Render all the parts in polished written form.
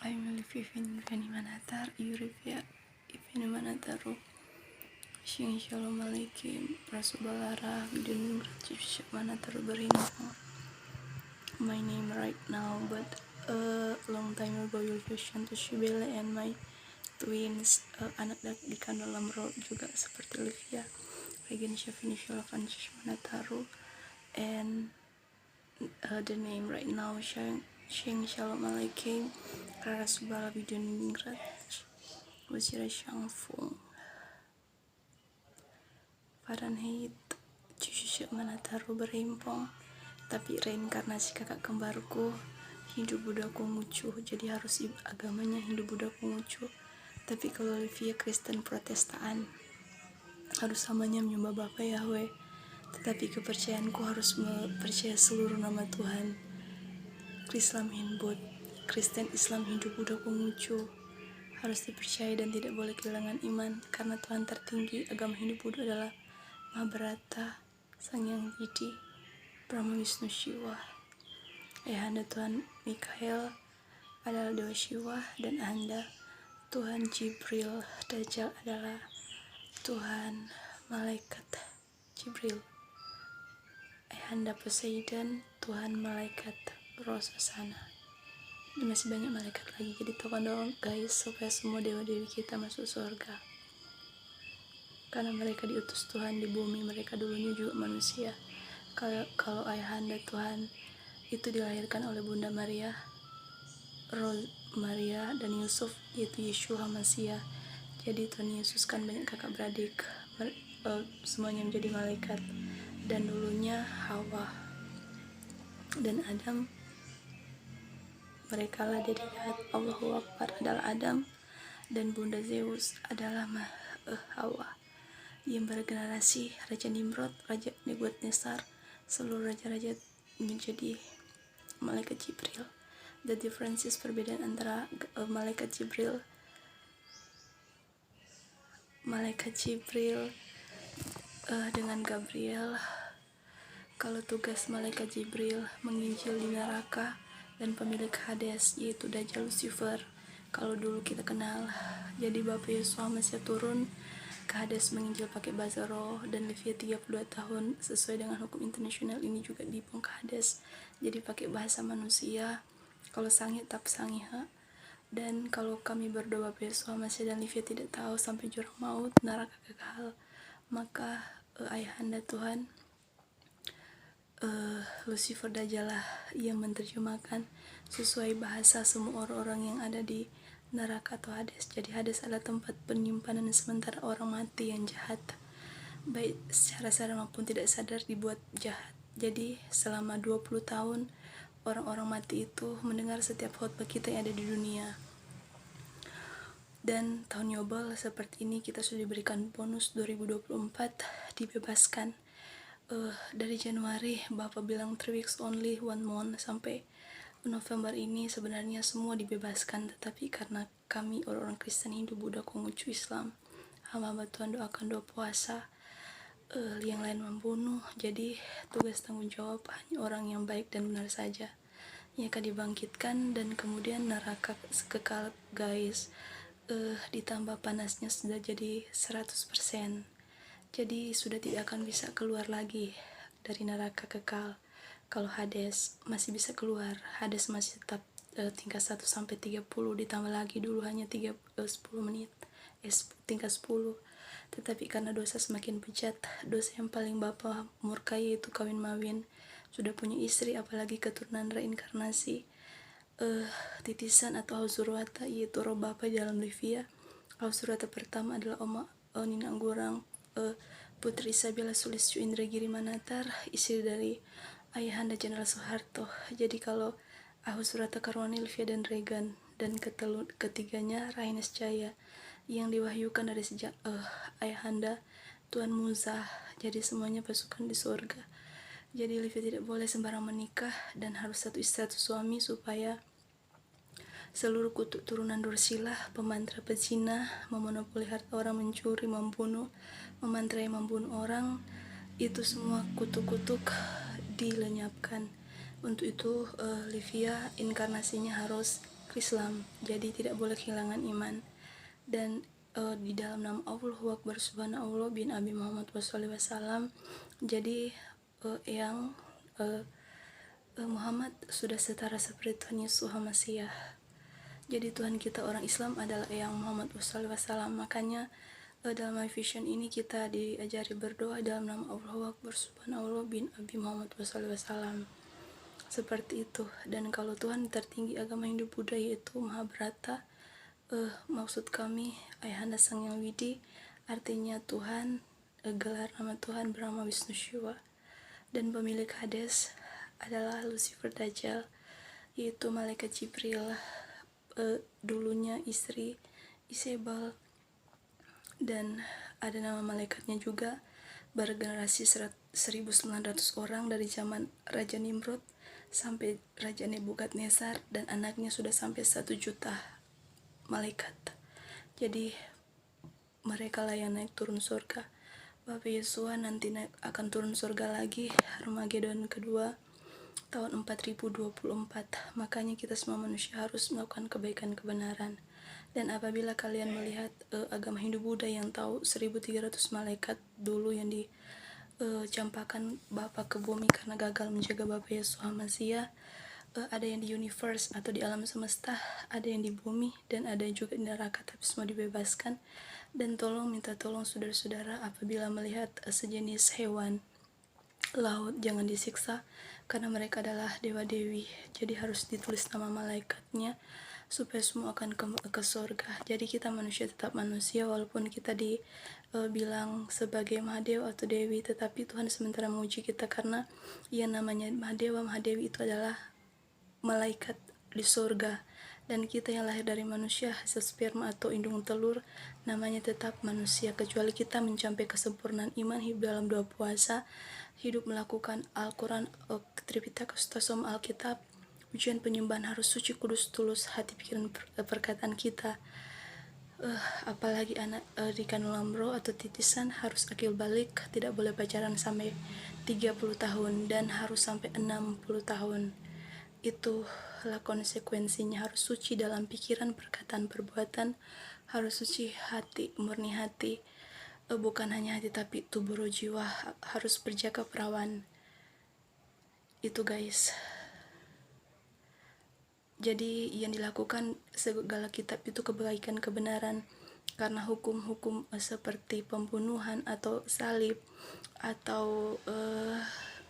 I'm Olivia Feni Manatar, Yurivia Ifeni Manataru, Shing Shalom Alaikum, Rasubalara, Bidun Rajiv Manataru Berino. My name right now, but long time ago Yulvia Shantu Shibele and my twins, anak dikandung dalam roh juga seperti Olivia, Regan Syafini Shalafan Manataru, and the name right now Shing Shalom Alaikum, Rara Subala Bidun Ningrat, Wasira Shangfung, Fahrenheit 77 Manataru berhimpong. Tapi reinkarnasi kakak kembarku Hindu Buddha Konghucu, jadi harus agamanya Hindu Buddha Konghucu. Tapi kalau Olivia Kristen Protestan harus samanya menyembah Bapa Yahweh. Tetapi kepercayaanku harus percaya seluruh nama Tuhan. Islam Hindu, Kristen Islam Hindu Buddha Konghucu harus dipercaya dan tidak boleh kehilangan iman, karena Tuhan tertinggi agama Hindu Buddha adalah Mahabharata, Sang Yang Widi, Brahma Wisnu Shiva. Ayahanda Tuhan Mikael adalah Dewa Shiva, dan Ahanda Tuhan Jibril Dajjal adalah Tuhan Malaikat Jibril. Ayahanda Poseidon Tuhan Malaikat Rosasana. Dan masih banyak malaikat lagi, jadi tolong dong guys supaya semua dewa-dewi kita masuk surga, karena mereka diutus Tuhan di bumi. Mereka dulunya juga manusia. Kalau ayahanda Tuhan itu dilahirkan oleh Bunda Maria, Maria dan Yusuf, yaitu Yeshua Masia. Jadi Tuhan Yesus kan banyak kakak beradik, semuanya menjadi malaikat. Dan dulunya Hawa dan Adam, mereka lah dedikat. Allahu Akbar adalah Adam, dan Bunda Zeus adalah Hawa, yang bergenerasi Raja Nimrod, Raja Nebukadnezar, seluruh raja-raja menjadi malaikat Jibril. The differences, perbedaan antara malaikat Jibril dengan Gabriel. Kalau tugas malaikat Jibril menginjil di neraka dan pemilik Hades, yaitu Dajjal Lucifer, kalau dulu kita kenal. Jadi Bapak Yesus masih turun ke Hades menginjil pakai bahasa roh, dan Livia 32 tahun sesuai dengan hukum internasional ini juga dibuang ke Hades, jadi pakai bahasa manusia. Kalau sangih tap sangiha. Dan kalau kami berdoa Bapak Yesus masih dan Livia tidak tahu sampai jurang maut, neraka kekal, maka ayahanda Tuhan Lucifer Dajjal lah yang menerjemahkan sesuai bahasa semua orang-orang yang ada di neraka atau Hades. Jadi Hades adalah tempat penyimpanan sementara orang mati yang jahat, baik secara sadar maupun tidak sadar dibuat jahat. Jadi selama 20 tahun orang-orang mati itu mendengar setiap khotbah kita yang ada di dunia. Dan tahun Yobel seperti ini kita sudah diberikan bonus 2024 dibebaskan. Dari Januari Bapak bilang 3 weeks only, 1 month, sampai November ini sebenarnya semua dibebaskan. Tetapi karena kami orang-orang Kristen Hindu Buddha Konghucu Islam, hamba Tuhan doakan doa puasa, yang lain membunuh, jadi tugas tanggung jawab hanya orang yang baik dan benar saja yang akan dibangkitkan. Dan kemudian neraka kekal guys, ditambah panasnya sudah jadi 100%, jadi sudah tidak akan bisa keluar lagi dari neraka kekal. Kalau Hades masih bisa keluar, Hades masih tetap tingkat 1 sampai 30, ditambah lagi dulu hanya 10 menit, tingkat 10. Tetapi karena dosa semakin bejat, dosa yang paling Bapak murkai yaitu kawin mawin, sudah punya istri apalagi keturunan reinkarnasi, titisan atau Hausurwata, yaitu roh Bapak dalam Livia. Hausurwata pertama adalah Oma Nina Anggurang, Putri Isabella Sulistyo Indragiri Manatar, istri dari Ayahanda Jenderal Soeharto. Jadi kalau Ahussurata Karwani, Livia dan Regan, dan ketiganya Raines Jaya yang diwahyukan dari sejak Ayahanda Tuan Muza. Jadi semuanya pasukan di surga. Jadi Livia tidak boleh sembarang menikah dan harus satu istri satu suami, supaya seluruh kutuk turunan Dursila, pemantra pezina, memonopoli harta orang, mencuri, membunuh, memantrai, membunuh orang, itu semua kutuk-kutuk dilenyapkan. Untuk itu Livia inkarnasinya harus Islam, jadi tidak boleh kehilangan iman. Dan di dalam nama Allahu Akbar Subhanallah bin Abi Muhammad SAW, jadi yang Muhammad sudah setara seperti Tuhan Yesus Hamasiah. Jadi Tuhan kita orang Islam adalah Eyang Muhammad SAW. Makanya dalam My Vision ini kita diajari berdoa dalam nama Allahu Akbar Subhanallah bin Abi Muhammad SAW. Seperti itu. Dan kalau Tuhan tertinggi agama Hindu Buddha yaitu Mahabharata, maksud kami Ayahanda Sang Yang Widi, artinya Tuhan, gelar nama Tuhan Brahma Wisnu Shiva. Dan pemilik Hades adalah Lucifer Dajjal, yaitu malaikat Jibril, dulunya istri Isabel. Dan ada nama malaikatnya juga, bergenerasi 1900 orang dari zaman Raja Nimrod sampai Raja Nebukadnezar, dan anaknya sudah sampai 1 juta malaikat. Jadi mereka lah yang naik turun surga. Bapak Yesua nanti akan turun surga lagi, Armageddon kedua tahun 4024. Makanya kita semua manusia harus melakukan kebaikan kebenaran. Dan apabila kalian melihat agama Hindu Buddha yang tahu 1300 malaikat dulu yang dicampakkan Bapa ke bumi karena gagal menjaga Bapa Yesus Hamasiah, ada yang di universe atau di alam semesta, ada yang di bumi, dan ada juga di neraka, tapi semua dibebaskan. Dan minta tolong saudara-saudara apabila melihat sejenis hewan laut, jangan disiksa karena mereka adalah dewa-dewi. Jadi harus ditulis nama malaikatnya supaya semua akan ke surga. Jadi kita manusia tetap manusia, walaupun kita dibilang sebagai Mahadewa atau Dewi, tetapi Tuhan sementara menguji kita karena yang namanya Mahadewa, Mahadewi itu adalah malaikat di surga. Dan kita yang lahir dari manusia hasil sperma atau indung telur namanya tetap manusia, kecuali kita mencapai kesempurnaan iman hidup dalam 2 puasa, hidup melakukan Al-Quran, Tripitaka, Sutasoma, Alkitab, ujian penyembahan, harus suci, kudus, tulus hati, pikiran, perkataan kita. Apalagi anak di kanulambro atau titisan harus akil balik, tidak boleh pacaran sampai 30 tahun dan harus sampai 60 tahun. Itulah konsekuensinya, harus suci dalam pikiran, perkataan, perbuatan, harus suci hati, murni hati, bukan hanya hati tapi tubuh roh jiwa harus berjaga perawan. Itu guys. Jadi yang dilakukan segala kitab itu kebaikan kebenaran, karena hukum-hukum seperti pembunuhan atau salib atau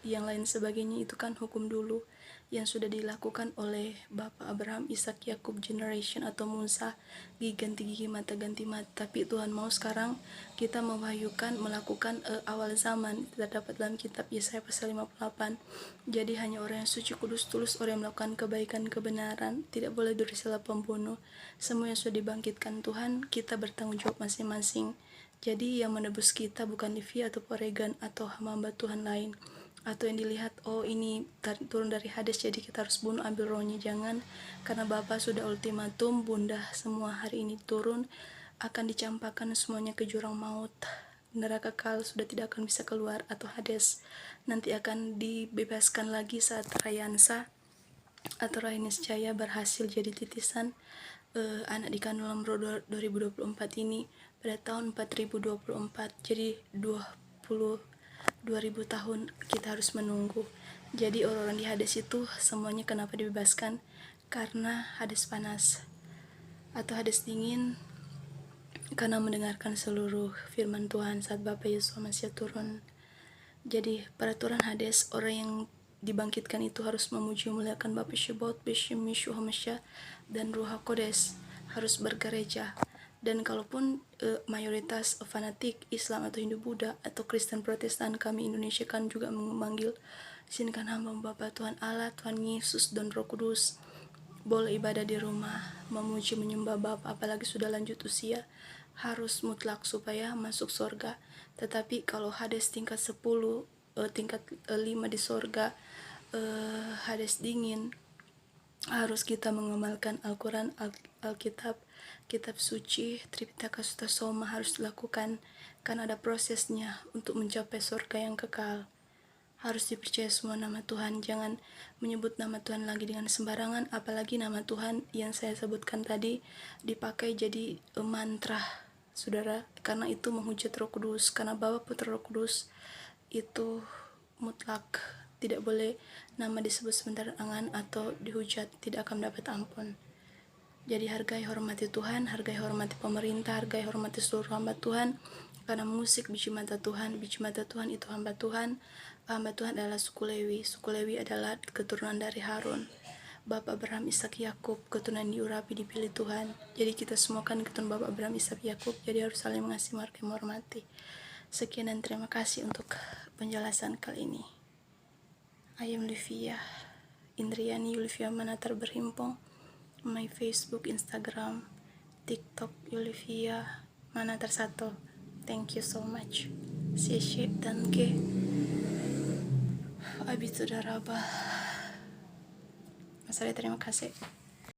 yang lain sebagainya itu kan hukum dulu yang sudah dilakukan oleh Bapak Abraham, Ishak, Yakub generation atau Musa, gigi ganti gigi, mata ganti mata. Tapi Tuhan mau sekarang kita mewahyukan melakukan awal zaman, terdapat dalam kitab Yesaya pasal 58. Jadi hanya orang yang suci, kudus, tulus, orang yang melakukan kebaikan kebenaran, tidak boleh durhaka, pembunuh. Semua yang sudah dibangkitkan Tuhan, kita bertanggung jawab masing-masing. Jadi yang menebus kita bukan Livia atau Poregan atau hamba Tuhan lain, atau yang dilihat oh ini turun dari Hades jadi kita harus bunuh, ambil rohnya. Jangan, karena Bapa sudah ultimatum, Bunda semua hari ini turun akan dicampakkan semuanya ke jurang maut, neraka kekal, sudah tidak akan bisa keluar, atau Hades. Nanti akan dibebaskan lagi saat Rayansa atau Rainiscaya berhasil jadi titisan anak di kandungan 2024 ini pada tahun 4024. Jadi 2000 tahun kita harus menunggu. Jadi orang-orang di Hades itu semuanya kenapa dibebaskan? Karena Hades panas atau Hades dingin, karena mendengarkan seluruh firman Tuhan saat Bapa Yesus Masih turun. Jadi peraturan Hades, orang yang dibangkitkan itu harus memuji memuliakan Bapa Shebot, Beshim, Mishu, Hamasya, dan Ruh HaKodes, harus bergereja. Dan kalaupun mayoritas fanatik Islam atau Hindu Buddha atau Kristen Protestan, kami Indonesia kan juga memanggil, izinkan hamba Bapa Tuhan Allah, Tuhan Yesus dan Roh Kudus boleh ibadah di rumah, memuji menyembah Bapa, apalagi sudah lanjut usia, harus mutlak supaya masuk surga. Tetapi kalau Hades tingkat 10, tingkat 5 di surga, Hades dingin, harus kita mengamalkan Al-Quran, Alkitab, kitab suci, Tripitaka, Sutasoma harus dilakukan, karena ada prosesnya untuk mencapai surga yang kekal. harus dipercaya semua nama Tuhan. Jangan menyebut nama Tuhan lagi dengan sembarangan, apalagi nama Tuhan yang saya sebutkan tadi dipakai jadi mantra, saudara, karena itu menghujat Roh Kudus. Karena Bapa, Putra, Roh Kudus itu mutlak, tidak boleh nama disebut sembarangan atau dihujat, tidak akan mendapat ampun. Jadi hargai hormati Tuhan, hargai hormati pemerintah, hargai hormati seluruh hamba Tuhan, karena musik biji mata Tuhan itu hamba Tuhan. Hamba Tuhan adalah suku Lewi. Suku Lewi adalah keturunan dari Harun. Bapak Abraham, Ishak, Yakub, keturunan diurapi, dipilih Tuhan. Jadi kita semua kan keturunan Bapak Abraham, Ishak, Yakub. Jadi harus saling mengasihi, menghargai, menghormati. Sekian dan terima kasih untuk penjelasan kali ini. I am Livia Indriani Yulivia Manatar berhimpong. My Facebook, Instagram, TikTok Yulivia Manatar 1. Thank you so much.谢谢, danke. Abi Tudaraba. Mas terima kasih.